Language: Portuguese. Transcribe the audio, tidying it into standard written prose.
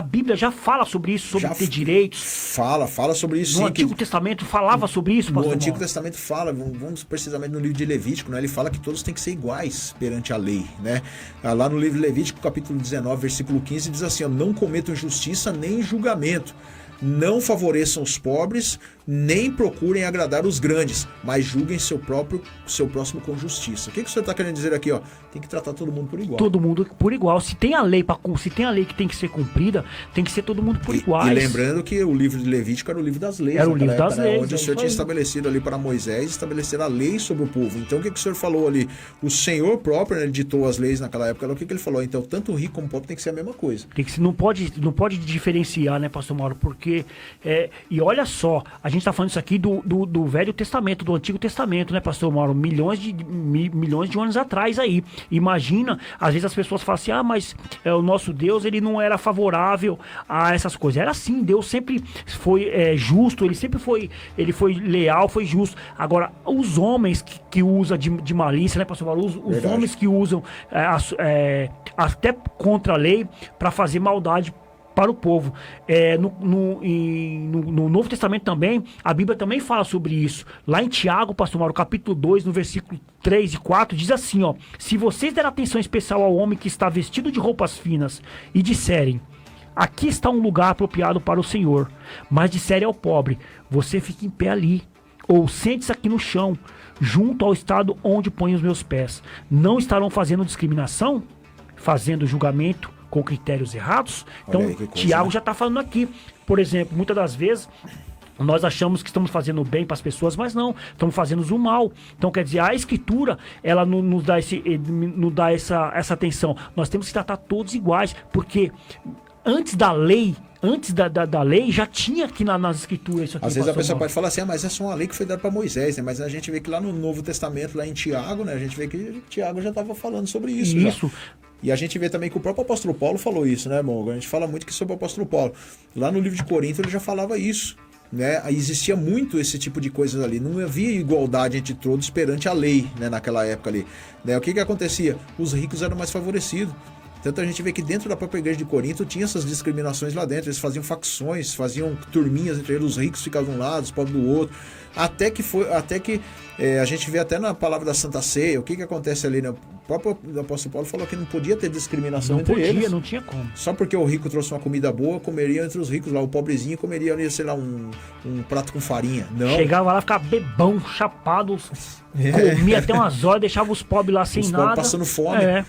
A Bíblia já fala sobre isso, sobre Já ter direitos. fala sobre isso. No sim, que Antigo Testamento falava sobre isso, no pastor Antigo Mauro? Testamento fala, vamos precisamente no livro de Levítico, né? Ele fala que todos têm que ser iguais perante a lei, né? Lá no livro de Levítico, capítulo 19, versículo 15, diz assim, ó, não cometam injustiça nem julgamento, não favoreçam os pobres, nem procurem agradar os grandes, mas julguem seu próximo com justiça. O que o senhor está querendo dizer aqui? Ó? Tem que tratar todo mundo por igual. Todo mundo por igual. Se tem a lei que tem que ser cumprida, tem que ser todo mundo por iguais. E lembrando que o livro de Levítico era o livro das leis. Era o livro das leis. Onde o Senhor tinha estabelecido ali para Moisés, estabelecer a lei sobre o povo. Então o que o senhor falou ali? O Senhor próprio, né, ditou as leis naquela época. O que ele falou? Então tanto o rico como o pobre tem que ser a mesma coisa. Não pode diferenciar, né, pastor Mauro? Porque, e olha só, a gente está falando isso aqui do Velho Testamento, do Antigo Testamento, né, pastor Mauro? Milhões de anos atrás aí. Imagina, às vezes as pessoas falam assim, mas o nosso Deus, ele não era favorável a essas coisas. Era assim, Deus sempre foi justo, ele foi leal, foi justo. Agora, os homens que usam de malícia, né, pastor Mauro? Os homens que usam até contra a lei para fazer maldade para o povo. No Novo Testamento também, a Bíblia também fala sobre isso. Lá em Tiago, pastor Mauro, capítulo 2, no versículo 3 e 4, diz assim, ó: se vocês derem atenção especial ao homem que está vestido de roupas finas e disserem, aqui está um lugar apropriado para o Senhor, mas disserem ao pobre, você fica em pé ali, ou sente-se aqui no chão, junto ao estado onde ponho os meus pés, não estarão fazendo discriminação? Fazendo julgamento com critérios errados? Então, aí, Tiago, né? já está falando aqui. Por exemplo, muitas das vezes nós achamos que estamos fazendo o bem para as pessoas, mas não, estamos fazendo o mal. Então, quer dizer, a Escritura, ela nos dá essa atenção. Nós temos que tratar todos iguais, porque antes da lei, já tinha aqui nas Escrituras isso aqui. Às vezes a pessoa Mauro. pode falar assim, mas essa é uma lei que foi dada para Moisés, né? Mas a gente vê que lá no Novo Testamento, lá em Tiago, né? A gente vê que Tiago já estava falando sobre isso. Isso. E a gente vê também que o próprio apóstolo Paulo falou isso, né, irmão? A gente fala muito que sobre o apóstolo Paulo. Lá no livro de Corinto ele já falava isso, né? Existia muito esse tipo de coisas ali. Não havia igualdade entre todos perante a lei, né, naquela época ali. Né? O que acontecia? Os ricos eram mais favorecidos. Tanto a gente vê que dentro da própria igreja de Corinto tinha essas discriminações lá dentro. Eles faziam facções, faziam turminhas entre eles. Os ricos ficavam de um lado, os pobres do outro. Até que a gente vê até na palavra da Santa Ceia, o que acontece ali, né? O próprio apóstolo Paulo falou que não podia ter discriminação entre eles. Não tinha como. Só porque o rico trouxe uma comida boa, comeria entre os ricos lá. O pobrezinho comeria, sei lá, um prato com farinha. Não. Chegava lá, ficava bebão, chapado, comia até umas horas, deixava os pobres lá sem os nada. pobres passando fome.